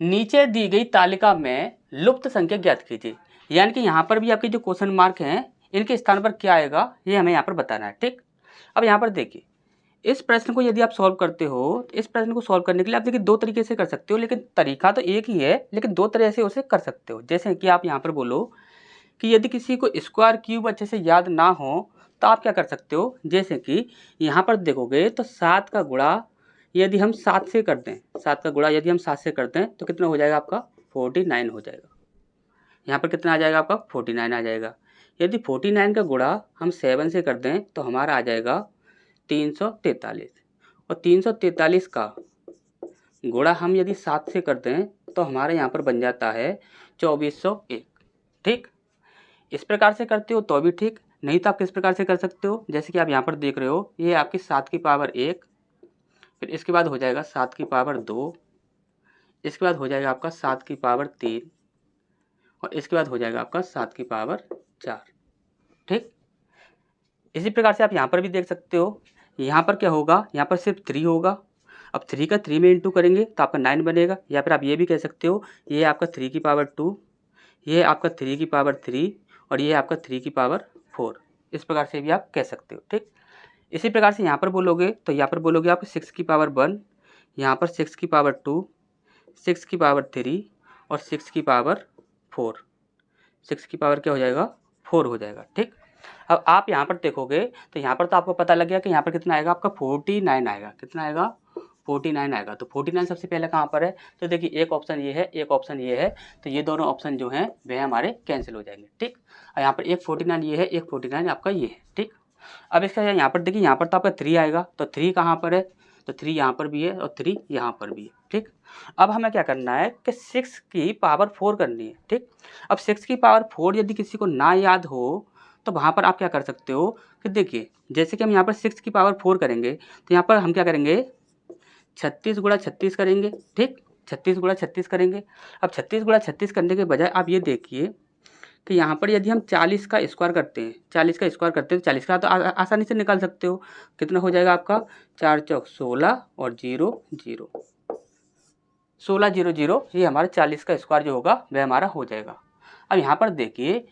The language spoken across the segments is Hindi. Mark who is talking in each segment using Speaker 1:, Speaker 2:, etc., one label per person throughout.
Speaker 1: नीचे दी गई तालिका में लुप्त संख्या ज्ञात कीजिए। यानी कि यहाँ पर भी आपके जो क्वेश्चन मार्क हैं इनके स्थान पर क्या आएगा ये हमें यहाँ पर बताना है। ठीक, अब यहाँ पर देखिए इस प्रश्न को यदि आप सॉल्व करते हो तो इस प्रश्न को सॉल्व करने के लिए आप देखिए दो तरीके से कर सकते हो, लेकिन तरीका तो एक ही है, लेकिन दो तरह से उसे कर सकते हो। जैसे कि आप यहाँ पर बोलो कि यदि किसी को स्क्वायर क्यूब अच्छे से याद ना हो तो आप क्या कर सकते हो, जैसे कि यहाँ पर देखोगे तो 7 का गुणा यदि हम 7 से कर दें, 7 का गुणा यदि हम 7 से करते हैं तो कितना हो जाएगा आपका 49 हो जाएगा। यहाँ पर कितना आ जाएगा आपका 49 आ जाएगा। यदि 49 का गुणा हम 7 से कर दें तो हमारा आ जाएगा 343, और 343 का गुणा हम यदि 7 से कर दें तो हमारे यहाँ पर बन जाता है 2401। ठीक, इस प्रकार से करते हो तो भी ठीक, नहीं तो आप किस प्रकार से कर सकते हो, जैसे कि आप यहाँ पर देख रहे हो ये आपकी 7 की पावर 1, फिर इसके बाद हो जाएगा 7 की पावर 2, इसके बाद हो जाएगा आपका 7 की पावर 3, और इसके बाद हो जाएगा आपका 7 की पावर 4। ठीक, इसी प्रकार से आप यहाँ पर भी देख सकते हो। यहाँ पर क्या होगा, यहाँ पर सिर्फ 3 होगा। अब 3 का 3 में इंटू करेंगे तो आपका 9 बनेगा, या फिर आप ये भी कह सकते हो ये आपका 3 की पावर 2, ये आपका 3 की पावर 3, और ये आपका 3 की पावर 4। इस प्रकार से भी आप कह सकते हो। ठीक, इसी प्रकार से यहाँ पर बोलोगे तो यहाँ पर बोलोगे आप 6 की पावर 1, यहाँ पर 6 की पावर 2, 6 की पावर 3, और 6 की पावर 4। 6 की पावर क्या हो जाएगा 4 हो जाएगा। ठीक, अब आप यहाँ पर देखोगे तो यहाँ पर तो आपको पता लग गया कि यहाँ पर कितना आएगा आपका 49 आएगा। कितना आएगा 49 आएगा। तो 49 सबसे पहले कहाँ पर है, तो देखिए एक ऑप्शन ये है, एक ऑप्शन ये है, तो ये दोनों ऑप्शन जो हैं वह हमारे कैंसिल हो जाएंगे। ठीक, और यहाँ पर एक 49 ये है, एक 49 आपका ये है। ठीक, अब इसका यहाँ पर देखिए यहाँ पर तो आपका 3 आएगा, तो 3 कहाँ पर है, तो 3 यहाँ पर भी है और 3 यहाँ पर भी है। ठीक, अब हमें क्या करना है कि 6 की पावर 4 करनी है। ठीक, अब 6 की पावर 4 यदि किसी को ना याद हो तो वहाँ पर आप क्या कर सकते हो कि देखिए जैसे कि हम यहाँ पर 6 की पावर 4 करेंगे तो यहाँ पर हम क्या करेंगे 36 गुणा 36 करेंगे। ठीक, 36 गुणा 36 करेंगे। अब 36 गुणा 36 करने के बजाय आप ये देखिए कि यहाँ पर यदि हम 40 का स्क्वायर करते हैं, 40 का स्क्वायर करते हैं तो 40 का तो आसानी से निकाल सकते हो। कितना हो जाएगा आपका 4 चौक 16 और 0 0, 16 0 0, ये हमारा 40 का स्क्वायर जो होगा वह हमारा हो जाएगा। अब यहाँ पर देखिए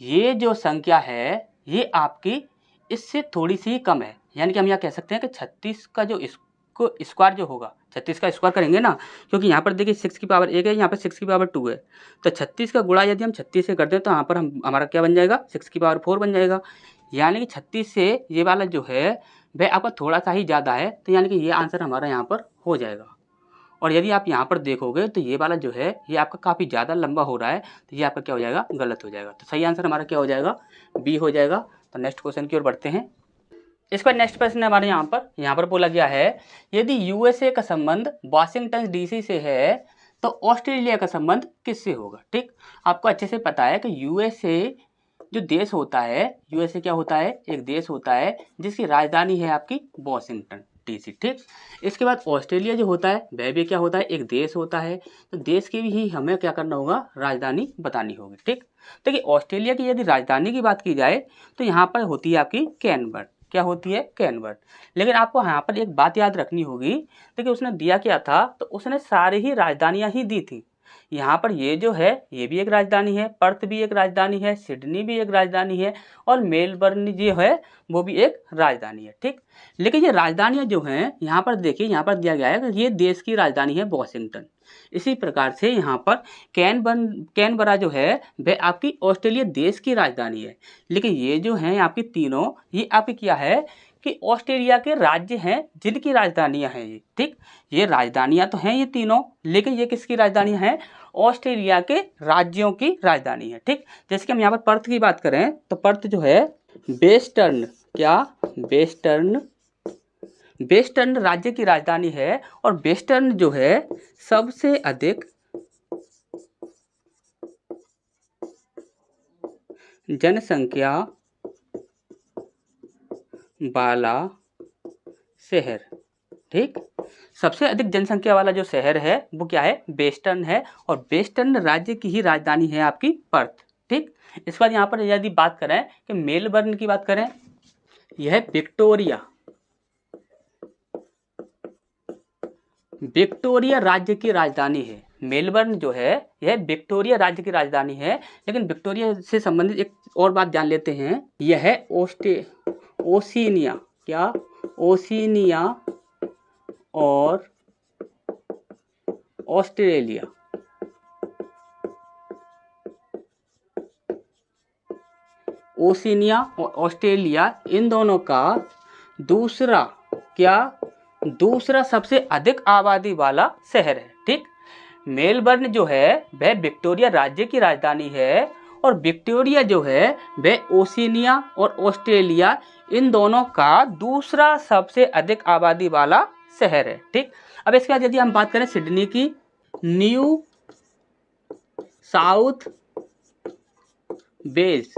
Speaker 1: ये जो संख्या है ये आपकी इससे थोड़ी सी कम है, यानी कि हम यहाँ कह सकते हैं कि 36 का जो इसको स्क्वायर जो होगा, 36 का स्क्वायर करेंगे ना, क्योंकि यहाँ पर देखिए 6 की पावर 1 है, यहाँ पर 6 की पावर 2 है, तो 36 का गुणा यदि हम 36 से कर दें तो यहाँ पर हमारा क्या बन जाएगा 6 की पावर 4 बन जाएगा। यानी कि 36 से ये वाला जो है वह आपका थोड़ा सा ही ज़्यादा है, तो यानी कि ये आंसर हमारा यहाँ पर हो जाएगा। और यदि आप यहाँ पर देखोगे तो ये वाला जो है ये आपका काफ़ी ज़्यादा लंबा हो रहा है, तो ये आपका क्या हो जाएगा गलत हो जाएगा। तो सही आंसर हमारा क्या हो जाएगा बी हो जाएगा। तो नेक्स्ट क्वेश्चन की ओर बढ़ते हैं। इसका नेक्स्ट प्रश्न हमारे यहाँ पर बोला गया है यदि यूएसए का संबंध वाशिंगटन डीसी से है तो ऑस्ट्रेलिया का संबंध किससे होगा। ठीक, आपको अच्छे से पता है कि यूएसए जो देश होता है, यूएसए क्या होता है एक देश होता है जिसकी राजधानी है आपकी वाशिंगटन डीसी। ठीक, इसके बाद ऑस्ट्रेलिया जो होता है वह भी क्या होता है एक देश होता है, तो देश की भी हमें क्या करना होगा राजधानी बतानी होगी। ठीक, देखिए ऑस्ट्रेलिया की यदि राजधानी की बात की जाए तो यहाँ पर होती है आपकी कैनबर्रा। क्या होती है कैनबर्रा। लेकिन आपको यहाँ पर एक बात याद रखनी होगी, देखिए उसने दिया क्या था, तो उसने सारी ही राजधानियाँ ही दी थी। यहाँ पर ये जो है ये भी एक राजधानी है, पर्थ भी एक राजधानी है, सिडनी भी एक राजधानी है, और मेलबर्न जो है वो भी एक राजधानी है। ठीक, लेकिन ये राजधानियाँ जो हैं यहाँ पर देखिए यहाँ पर दिया गया है कि ये देश की राजधानी है वॉशिंगटन। इसी प्रकार से यहाँ पर कैनबरा जो है वह आपकी ऑस्ट्रेलिया देश की राजधानी है, लेकिन ये जो है आपकी तीनों ये आपकी क्या है कि ऑस्ट्रेलिया के राज्य हैं जिनकी राजधानियां हैं ये। ठीक, ये राजधानियां तो हैं ये तीनों, लेकिन ये किसकी राजधानियां हैं ऑस्ट्रेलिया के राज्यों की राजधानी है। ठीक, जैसे कि हम यहाँ पर पर्थ की बात करें तो पर्थ जो है वेस्टर्न वेस्टर्न राज्य की राजधानी है, और वेस्टर्न जो है सबसे अधिक जनसंख्या वाला शहर। ठीक, सबसे अधिक जनसंख्या वाला जो शहर है वो क्या है वेस्टर्न है, और वेस्टर्न राज्य की ही राजधानी है आपकी पर्थ। ठीक, इसके बाद यहाँ पर यदि बात करें कि मेलबर्न की बात करें, यह विक्टोरिया राज्य की राजधानी है। मेलबर्न जो है यह विक्टोरिया राज्य की राजधानी है, लेकिन विक्टोरिया से संबंधित एक और बात जान लेते हैं। यह है ओशिनिया, क्या? ओशिनिया और ऑस्ट्रेलिया, ओशिनिया और ऑस्ट्रेलिया इन दोनों का दूसरा, क्या? दूसरा सबसे अधिक आबादी वाला शहर है। ठीक, मेलबर्न जो है वह विक्टोरिया राज्य की राजधानी है और विक्टोरिया जो है वह ओशिनिया और ऑस्ट्रेलिया इन दोनों का दूसरा सबसे अधिक आबादी वाला शहर है। ठीक, अब इसके बाद यदि हम बात करें सिडनी की, New South Wales,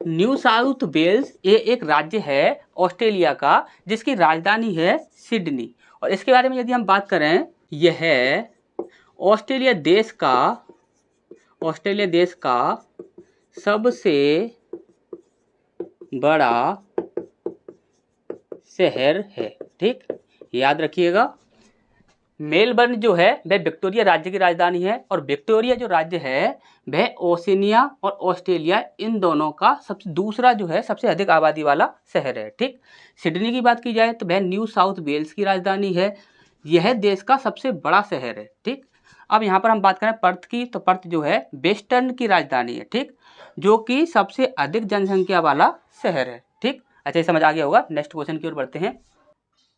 Speaker 1: New South Wales ये एक राज्य है ऑस्ट्रेलिया का जिसकी राजधानी है सिडनी। और इसके बारे में यदि हम बात करें, यह है ऑस्ट्रेलिया देश का सबसे बड़ा शहर है। ठीक, याद रखिएगा, मेलबर्न जो है वह विक्टोरिया राज्य की राजधानी है और विक्टोरिया जो राज्य है वह ओशिनिया और ऑस्ट्रेलिया इन दोनों का दूसरा जो है सबसे अधिक आबादी वाला शहर है। ठीक, सिडनी की बात की जाए तो वह न्यू साउथ वेल्स की राजधानी है, यह देश का सबसे बड़ा शहर है। ठीक, अब यहाँ पर हम बात करें पर्थ की, तो पर्थ जो है वेस्टर्न की राजधानी है। ठीक, जो कि सबसे अधिक जनसंख्या वाला शहर है। ठीक, अच्छा ये समझ आ गया होगा। नेक्स्ट क्वेश्चन की ओर बढ़ते हैं।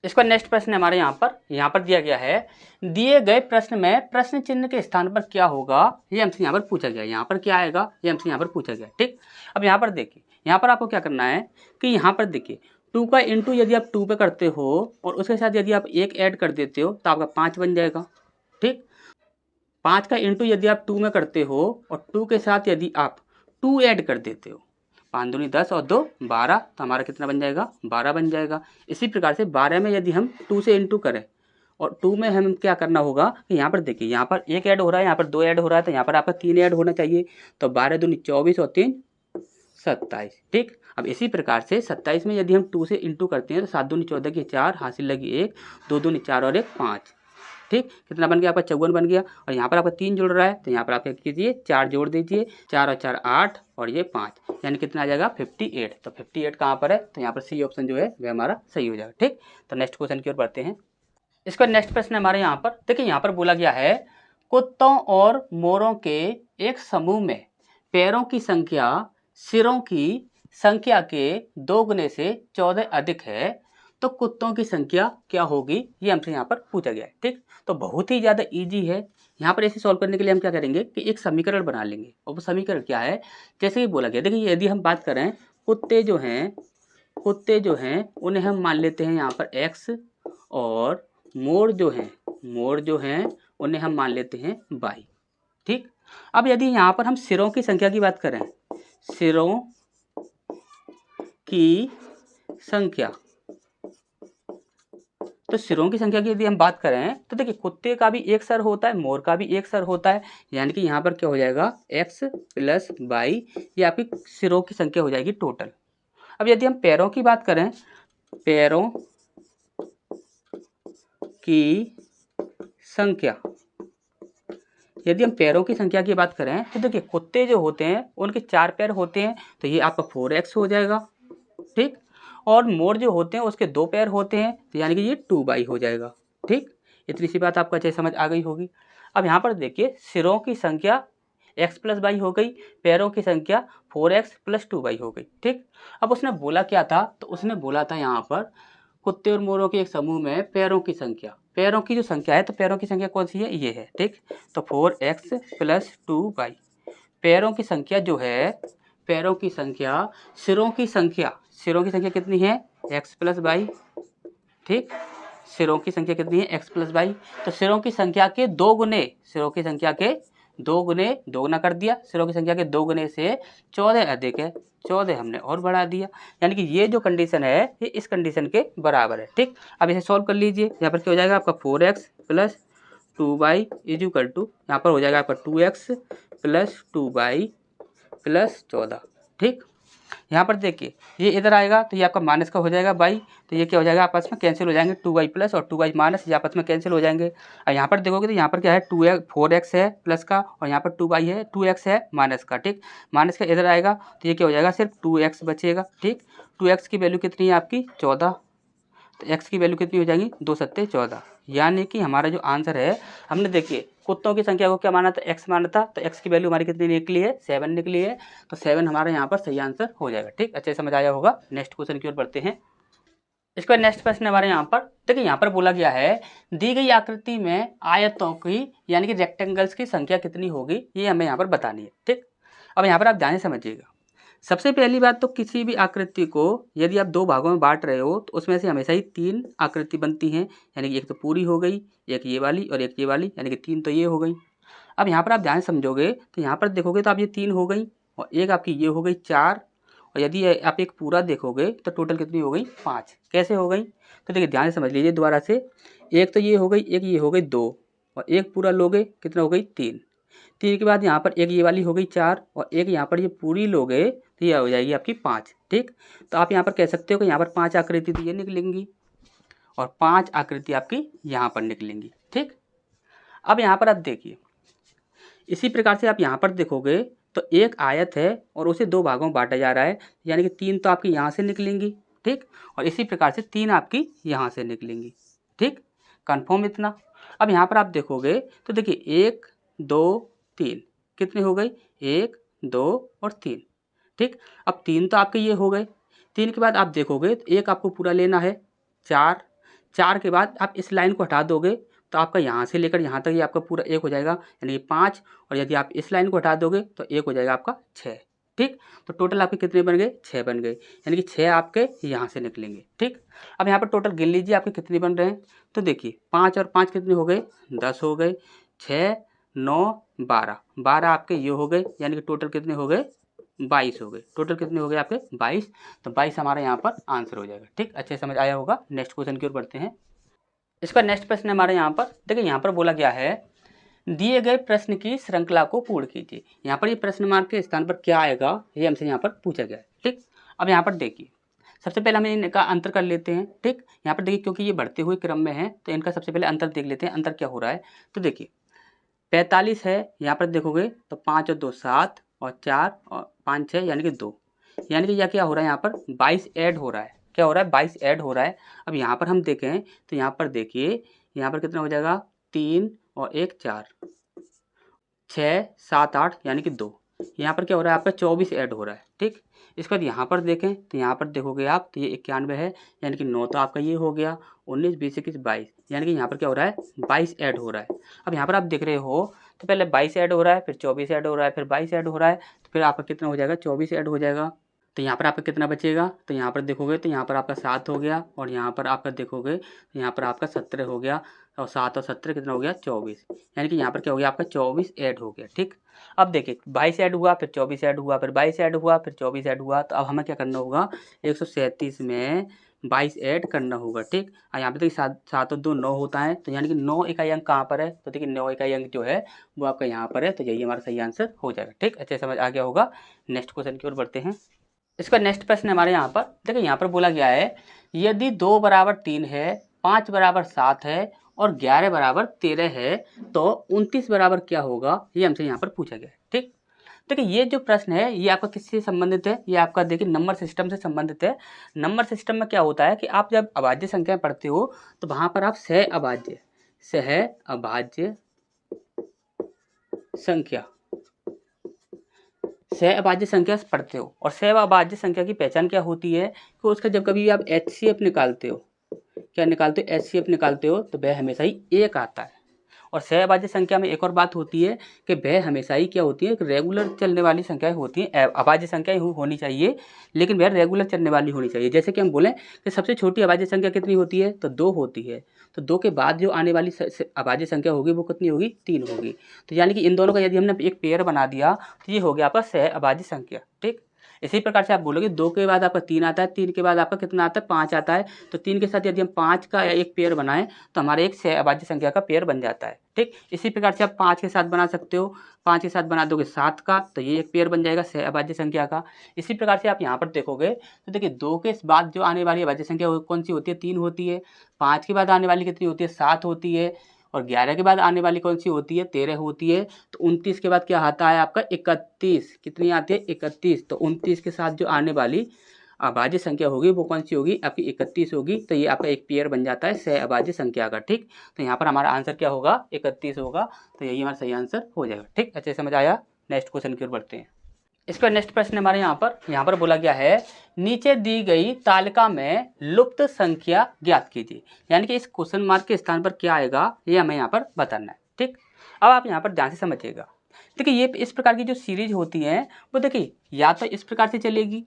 Speaker 1: इसका नेक्स्ट प्रश्न हमारे यहाँ पर दिया गया है, दिए गए प्रश्न में प्रश्न चिन्ह के स्थान पर क्या होगा, ये हमसे यहाँ पर पूछा गया है। यहाँ पर क्या आएगा ये हमसे यहाँ पर पूछा गया। ठीक, अब यहाँ पर देखिए, यहाँ पर आपको क्या करना है कि यहाँ पर देखिए 2 का इंटू यदि आप 2 पे करते हो और उसके साथ यदि आप 1 ऐड कर देते हो तो आपका 5 बन जाएगा। ठीक, 5 का इंटू यदि आप 2 में करते हो और 2 के साथ यदि आप 2 ऐड कर देते हो, 5 दूनी 10 और 2 12, तो हमारा कितना बन जाएगा? 12 बन जाएगा। इसी प्रकार से 12 में यदि हम 2 से इंटू करें और 2 में हम क्या करना होगा कि यहाँ पर देखिए, यहाँ पर 1 ऐड हो रहा है, यहाँ पर 2 ऐड हो रहा है, तो यहाँ पर आपका 3 ऐड होना चाहिए। तो 12 दूनी 24 और 3 27। ठीक, अब इसी प्रकार से 27 में यदि हम 2 से इंटू करते हैं तो 7 दूनी 14 की 4, हासिल लगी 1, 2 दूनी 4 और 1 5। ठीक, कितना बन गया? आपका 54 बन गया। और यहाँ पर आपका 3 जुड़ रहा है तो यहाँ पर आप क्या कीजिए, 4 जोड़ दीजिए, 4 और 4 8 और ये 5, यानी कितना आ जाएगा? 58। तो 58 कहाँ पर है? तो यहाँ पर सी ऑप्शन जो है वह हमारा सही हो जाएगा। ठीक, तो नेक्स्ट क्वेश्चन की ओर बढ़ते हैं। इसका नेक्स्ट प्रश्न हमारे यहाँ पर देखिए, यहाँ पर बोला गया है कुत्तों और मोरों के एक समूह में पैरों की संख्या सिरों की संख्या के 2 गुने से 14 अधिक है, तो कुत्तों की संख्या क्या होगी, ये हमसे यहाँ पर पूछा गया है। ठीक, तो बहुत ही ज़्यादा इजी है। यहाँ पर ऐसे सॉल्व करने के लिए हम क्या करेंगे कि एक समीकरण बना लेंगे, और वो समीकरण क्या है, जैसे ही बोला गया, देखिए यदि हम बात करें कुत्ते जो हैं उन्हें हम मान लेते हैं यहाँ पर x, और मोर जो हैं उन्हें हम मान लेते हैं y। ठीक, अब यदि यहाँ पर हम सिरों की संख्या की बात करें, सिरों की संख्या, तो सिरों की संख्या की यदि हम बात करें तो देखिए कुत्ते का भी एक सर होता है, मोर का भी एक सर होता है, यानी कि यहाँ पर क्या हो जाएगा x प्लस y, ये आपकी सिरों की संख्या हो जाएगी टोटल। अब यदि हम पैरों की बात करें, पैरों की संख्या, यदि हम पैरों की संख्या की बात करें तो देखिए कुत्ते जो होते हैं उनके 4 पैर होते हैं, तो ये आपका 4x हो जाएगा। ठीक, और मोर जो होते हैं उसके 2 पैर होते हैं, तो यानी कि ये 2y हो जाएगा। ठीक, इतनी सी बात आपको अच्छे समझ आ गई होगी। अब यहाँ पर देखिए सिरों की संख्या x प्लस y हो गई, पैरों की संख्या 4x प्लस 2y हो गई। ठीक, अब उसने बोला क्या था, तो उसने बोला था यहाँ पर कुत्ते और मोरों के एक समूह में पैरों की संख्या, पैरों की जो संख्या है, तो पैरों की संख्या कौन सी है, ये है। ठीक, तो 4x प्लस 2y, पैरों की संख्या जो है, पैरों की संख्या, सिरों की संख्या कितनी है, x प्लस वाई। ठीक, सिरों की संख्या कितनी है, x प्लस वाई। तो सिरों की संख्या के 2 गुने, सिरों की संख्या के 2 गुने, 2 गुना कर दिया, सिरों की संख्या के 2 गुने से 14 अधिक है, 14 हमने और बढ़ा दिया, यानी कि ये जो कंडीशन है ये इस कंडीशन के बराबर है। ठीक, अब इसे सॉल्व कर लीजिए। यहाँ पर क्या हो जाएगा आपका 4x plus 2y is equal to, यहाँ पर हो जाएगा आपका 2x प्लस 2y प्लस 14। ठीक, यहाँ पर देखिए ये इधर आएगा तो ये आपका माइनस का हो जाएगा बाई, तो ये क्या हो जाएगा आपस में कैंसिल हो जाएंगे, 2y प्लस और 2y माइनस ये आपस में कैंसिल हो जाएंगे। और यहाँ पर देखोगे तो यहाँ पर क्या है 4x है प्लस का और यहाँ पर 2y है 2x है माइनस का, ठीक। माइनस का इधर आएगा तो ये क्या हो जाएगा सिर्फ 2x बचेगा, ठीक। 2x की वैल्यू कितनी है आपकी 14, तो x की वैल्यू कितनी हो जाएगी 2 सत्ते 14। यानी कि हमारा जो आंसर है, हमने देखिए कुत्तों की संख्या को क्या माना था x माना था, तो x की वैल्यू हमारी कितनी निकली है 7 निकली है, तो 7 हमारा यहाँ पर सही आंसर हो जाएगा, ठीक। अच्छे समझ आया होगा। नेक्स्ट क्वेश्चन की ओर बढ़ते हैं। इसके बाद नेक्स्ट प्रश्न हमारे यहाँ पर देखिए, यहाँ पर बोला गया है दी गई आकृति में आयतों की यानी कि रेक्टेंगल्स की संख्या कितनी होगी, ये हमें यहाँ पर बतानी है, ठीक। अब यहाँ पर आप ध्यान से समझिएगा। सबसे पहली बात तो किसी भी आकृति को यदि आप 2 भागों में बांट रहे हो तो उसमें से हमेशा ही 3 आकृति बनती हैं, यानी कि एक तो पूरी हो गई, एक ये वाली और एक ये वाली, यानी कि 3 तो ये हो गई। अब यहाँ पर आप ध्यान समझोगे तो यहाँ पर देखोगे तो आप ये 3 हो गई और एक आपकी ये हो गई 4, और यदि आप एक पूरा देखोगे तो टोटल कितनी हो गई 5। कैसे हो गई तो देखिए ध्यान से समझ लीजिए दोबारा से, एक तो ये हो गई, एक ये हो गई 2 और एक पूरा लोगे कितना हो गई 3। 3 के बाद यहाँ पर एक ये वाली हो गई 4 और एक यहाँ पर ये पूरी लोगे तो यह हो जाएगी आपकी 5, ठीक। तो आप यहाँ पर कह सकते हो कि यहाँ पर 5 आकृति तो ये निकलेंगी और 5 आकृति आपकी यहाँ पर निकलेंगी, ठीक। अब यहाँ पर आप देखिए इसी प्रकार से आप यहाँ पर देखोगे तो एक आयत है और उसे 2 भागों में बांटा जा रहा है, यानी कि 3 तो आपकी यहाँ से निकलेंगी, ठीक, और इसी प्रकार से 3 आपकी यहाँ से निकलेंगी, ठीक। कन्फर्म इतना। अब यहाँ पर आप देखोगे तो देखिए 1 2 3 कितने हो गई 1 2 और 3, ठीक। अब 3 तो आपके ये हो गए, 3 के बाद आप देखोगे तो एक आपको पूरा लेना है 4, 4 के बाद आप इस लाइन को हटा दोगे तो आपका यहाँ से लेकर यहाँ तक ये आपका पूरा 1 हो जाएगा, यानी कि 5, और यदि आप इस लाइन को हटा दोगे तो 1 हो जाएगा आपका 6, ठीक। तो टोटल आपके कितने बन गए 6 बन गए, यानी कि 6 आपके यहाँ से निकलेंगे, ठीक। अब यहाँ पर टोटल गिन लीजिए आपके कितने बन रहे हैं, तो देखिए 5 और 5 कितने हो गए 10 हो गए, 6 9 12, 12 आपके ये हो गए, यानी कि टोटल कितने हो गए 22 हो गए। टोटल कितने हो गए आपके 22, तो 22 हमारा यहाँ पर आंसर हो जाएगा, ठीक। अच्छे समझ आया होगा। नेक्स्ट क्वेश्चन की ओर बढ़ते हैं। इसका नेक्स्ट प्रश्न हमारे यहाँ पर देखिए, यहाँ पर बोला गया है दिए गए प्रश्न की श्रृंखला को पूर्ण कीजिए। यहाँ पर ये प्रश्न मार्क के स्थान पर क्या आएगा ये हमसे यहाँ पर पूछा गया है, ठीक। अब यहाँ पर देखिए सबसे पहले हम इनका अंतर कर लेते हैं, ठीक। यहाँ पर देखिए क्योंकि ये बढ़ते हुए क्रम में है तो इनका सबसे पहले अंतर देख लेते हैं, अंतर क्या हो रहा है। तो देखिए 45 है, यहाँ पर देखोगे तो 5 और 2 7 और 4 और 5 6 यानी कि 2, यानी कि यह क्या हो रहा है यहाँ पर 22 ऐड हो रहा है। क्या हो रहा है 22 ऐड हो रहा है। अब यहाँ पर हम देखें तो यहाँ पर देखिए यहाँ पर कितना हो जाएगा 3 और 1 4 6 7 8 यानी कि 2, यहाँ पर क्या हो रहा है आपका 24 ऐड हो रहा है, ठीक। इसके बाद यहाँ पर देखें तो यहाँ पर देखोगे आप तो ये 91 है, यानी कि 9 तो आपका ये हो गया, 19 20 21 22, यानी कि यहाँ पर क्या हो रहा है 22 ऐड हो रहा है। अब यहाँ पर आप देख रहे हो तो पहले 22 ऐड हो रहा है, फिर 24 ऐड हो रहा है, फिर 22 ऐड हो रहा है, तो फिर आपका कितना हो जाएगा 24 ऐड हो जाएगा। तो यहाँ पर आपका कितना बचेगा, तो यहाँ पर देखोगे तो यहाँ पर आपका 7 हो गया, और यहाँ पर आपका देखोगे तो यहाँ पर आपका 17 हो गया, और 7 और 17 कितना हो गया 24, यानी कि यहाँ पर क्या हो गया आपका 24 ऐड हो गया, ठीक। अब देखिए 22 ऐड हुआ, फिर 24 ऐड हुआ, फिर 22 ऐड हुआ, फिर 24 ऐड हुआ, तो अब हमें क्या करना होगा 137 में 22 ऐड करना होगा, ठीक। और यहाँ पे देखिए 7 और 2 9 होता है, तो यानी कि 9 इकाई अंक कहाँ पर है, तो देखिए 9 इकाई अंक जो है वो आपका यहाँ पर है, तो यही हमारा सही आंसर हो जाएगा, ठीक। अच्छे समझ आ गया होगा। नेक्स्ट क्वेश्चन की ओर बढ़ते हैं। इसका नेक्स्ट प्रश्न हमारे यहाँ पर देखिए, यहाँ पर बोला गया है यदि 2 बराबर 3 है, 5 बराबर 7 है और 11 बराबर 13 है तो 29 बराबर क्या होगा, ये हमसे यहाँ पर पूछा गया है, ठीक। देखिए ये जो प्रश्न है ये आपका किससे संबंधित है, ये आपका देखिए नंबर सिस्टम से संबंधित है। नंबर सिस्टम में क्या होता है कि आप जब अभाज्य संख्या पढ़ते हो तो वहाँ पर आप सह अभाज्य संख्या पढ़ते हो, और सह अभाज्य संख्या की पहचान क्या होती है कि उसका जब कभी आप HCF निकालते हो, क्या निकालते हो HCF निकालते हो, तो वह हमेशा ही 1 आता है। और सहअभाज्य संख्या में एक और बात होती है कि वह हमेशा ही क्या होती है, रेगुलर चलने वाली संख्याएं होती हैं। अभाज्य संख्याएं होनी चाहिए लेकिन वह रेगुलर चलने वाली होनी चाहिए। जैसे कि हम बोलें कि सबसे छोटी अभाज्य संख्या कितनी होती है, तो 2 होती है, तो 2 के बाद जो आने वाली अभाज्य संख्या होगी वो कितनी होगी 3 होगी। तो यानी कि इन दोनों का यदि हमने एक पेयर बना दिया तो ये हो गया आपका सहअभाज्य संख्या, ठीक। इसी प्रकार से आप बोलोगे 2 के बाद आपका 3 आता है, 3 के बाद आपका कितना आता है 5 आता है, तो 3 के साथ यदि हम 5 का एक पेयर बनाएं तो हमारे एक सह अभाज्य संख्या का पेयर बन जाता है। ठीक, इसी प्रकार से आप 5 के साथ बना सकते हो, 5 के साथ बना दोगे 7 का, तो ये एक पेयर बन जाएगा सह अभाज्य संख्या का। इसी प्रकार से आप यहाँ पर देखोगे तो देखिए 2 के बाद जो आने वाली अभाज्य संख्या वो कौन सी होती है, 3 होती है। 5 के बाद आने वाली कितनी होती है, 7 होती है। और 11 के बाद आने वाली कौन सी होती है, 13 होती है। तो 29 के बाद क्या आता है आपका 31, कितनी आती है 31। तो 29 के साथ जो आने वाली अभाज्य संख्या होगी वो कौन सी होगी, आपकी 31 होगी। तो ये आपका एक पेयर बन जाता है सह अभाज्य संख्या का। ठीक, तो यहाँ पर हमारा आंसर क्या होगा, 31 होगा। तो यही हमारा सही आंसर हो जाएगा। ठीक, अच्छे समझ आया। नेक्स्ट क्वेश्चन की ओर बढ़ते हैं। इसका नेक्स्ट प्रश्न हमारे यहाँ पर बोला गया है, नीचे दी गई तालिका में लुप्त संख्या ज्ञात कीजिए। यानी कि इस क्वेश्चन मार्क के स्थान पर क्या आएगा ये हमें यहाँ पर बताना है। ठीक, अब आप यहाँ पर ध्यान से समझिएगा। देखिए ये इस प्रकार की जो सीरीज होती है वो देखिए या तो इस प्रकार से चलेगी,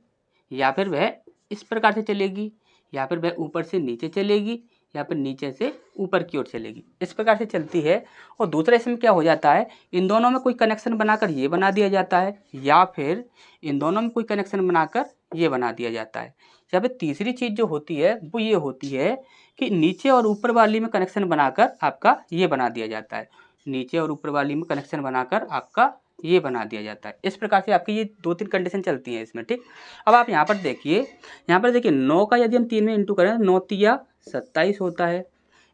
Speaker 1: या फिर वह इस प्रकार से चलेगी, या फिर वह ऊपर से नीचे चलेगी, या फिर नीचे से ऊपर की ओर चलेगी। इस प्रकार से चलती है। और दूसरा इसमें क्या हो जाता है, इन दोनों में कोई कनेक्शन बनाकर ये बना दिया जाता है, या फिर इन दोनों में कोई कनेक्शन बनाकर ये बना दिया जाता है। या फिर तीसरी चीज़ जो होती है वो ये होती है कि नीचे और ऊपर वाली में कनेक्शन बनाकर आपका ये बना दिया जाता है, नीचे और ऊपर वाली में कनेक्शन बनाकर आपका ये बना दिया जाता है। इस प्रकार से आपकी ये 2-3 कंडीशन चलती हैं इसमें। ठीक, अब आप यहाँ पर देखिए, 9 का यदि हम 3 में इंटू करें तो 9 तिया 27 होता है।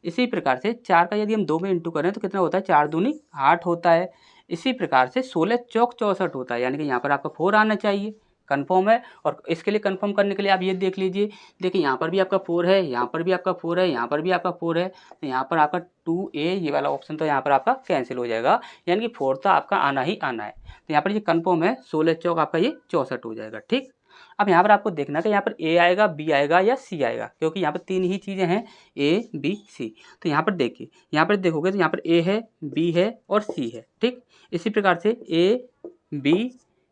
Speaker 1: इसी प्रकार से 4 का यदि हम 2 में इंटू करें तो कितना होता है, 4 दूनी 8 होता है। इसी प्रकार से 16 चौक 64 होता है। यानी कि यहाँ पर आपका 4 आना चाहिए, कन्फर्म है। और इसके लिए कन्फर्म करने के लिए आप ये देख लीजिए, देखिए यहाँ पर भी आपका 4 है, यहाँ पर भी आपका 4 है, यहाँ पर भी आपका 4 है। तो यहाँ पर आपका 2A ये वाला ऑप्शन तो यहाँ पर आपका कैंसिल हो जाएगा, यानी कि 4 तो आपका आना ही आना है। तो यहाँ पर ये कन्फर्म है, 16 चौक आपका ये 64 हो जाएगा। ठीक, अब यहाँ पर आपको देखना है कि यहाँ पर A आएगा, B आएगा या C आएगा, क्योंकि यहाँ पर 3 ही चीज़ें हैं, A B C। तो यहाँ पर देखिए, यहाँ पर देखोगे तो यहाँ पर A है, B है और C है। ठीक, इसी प्रकार से A B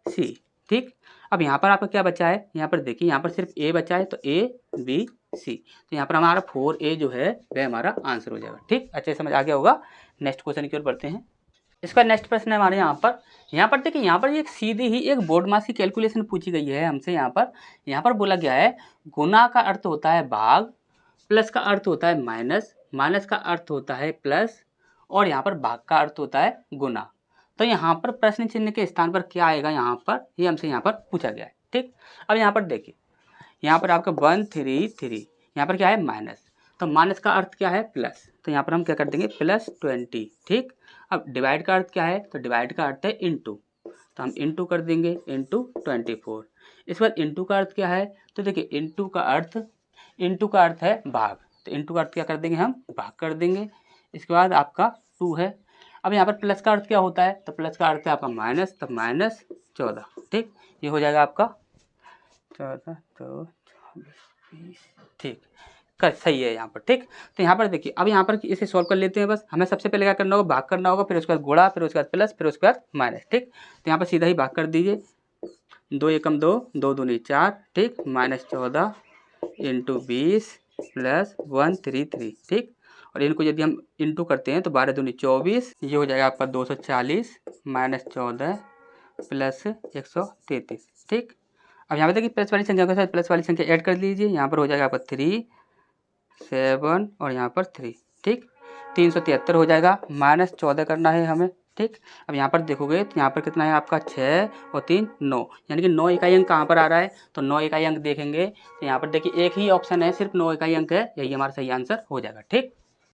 Speaker 1: C। ठीक, अब यहाँ पर आपका क्या बचा है, यहाँ पर देखिए यहाँ पर सिर्फ A बचा है, तो A B C। तो यहाँ पर हमारा 4A जो है वह हमारा आंसर हो जाएगा। ठीक, अच्छे समझ आ गया होगा। नेक्स्ट क्वेश्चन की ओर बढ़ते हैं। इसका नेक्स्ट प्रश्न है हमारे यहाँ पर देखिए, यहाँ पर एक सीधी ही एक बोर्ड मास की कैलकुलेशन पूछी गई है हमसे। यहाँ पर बोला गया है गुना का अर्थ होता है भाग, प्लस का अर्थ होता है माइनस, माइनस का अर्थ होता है प्लस, और यहाँ पर भाग का अर्थ होता है गुना। तो यहाँ पर प्रश्न चिन्ह के स्थान पर क्या आएगा, यहाँ पर ये हमसे यहाँ पर पूछा गया है। ठीक, अब यहाँ पर देखिए, यहाँ पर आपका 133, यहाँ पर क्या है माइनस, तो माइनस का अर्थ क्या है प्लस, तो यहाँ पर हम क्या कर देंगे +20। ठीक, अब डिवाइड का अर्थ क्या है, तो डिवाइड का अर्थ है इनटू, तो हम इनटू कर देंगे इनटू 24। इस बार इनटू का अर्थ क्या है, तो देखिए इनटू का अर्थ है भाग, तो इनटू का अर्थ क्या कर देंगे हम भाग कर देंगे। इसके बाद आपका 2 है। अब यहाँ पर प्लस का अर्थ क्या होता है, तो प्लस का अर्थ है आपका माइनस, तो -14। ठीक, ये हो जाएगा आपका 14 तो 20। ठीक, सही है यहाँ पर। ठीक, तो यहाँ पर देखिए, अब यहाँ पर इसे सॉल्व कर लेते हैं। बस हमें सबसे पहले क्या करना होगा, भाग करना होगा, फिर उसके बाद गुणा, फिर उसके बाद प्लस, फिर उसके बाद माइनस। ठीक, तो यहाँ पर सीधा ही भाग कर दीजिए, 2 एकम 2, 2 दूनी 4। ठीक, -14 इंटू 20 प्लस 133। ठीक, और इनको यदि हम इंटू करते हैं तो 12 दूनी 24, ये हो जाएगा आपका 240 -14 प्लस 133। ठीक, अब यहाँ पे देखिए प्लस वाली संख्या के साथ प्लस वाली संख्या ऐड कर लीजिए, यहाँ पर हो जाएगा आपका 3 7 और यहाँ पर 3। ठीक, 373 हो जाएगा, -14 करना है हमें। ठीक, अब यहाँ पर देखोगे तो यहाँ पर कितना है आपका 6 और 3 9, यानी कि 9 इकाई अंक कहाँ पर आ रहा है, तो 9 इकाई अंक देखेंगे तो यहाँ पर देखिए एक ही ऑप्शन है, सिर्फ 9 इकाई अंक है, यही हमारा सही आंसर हो जाएगा। ठीक,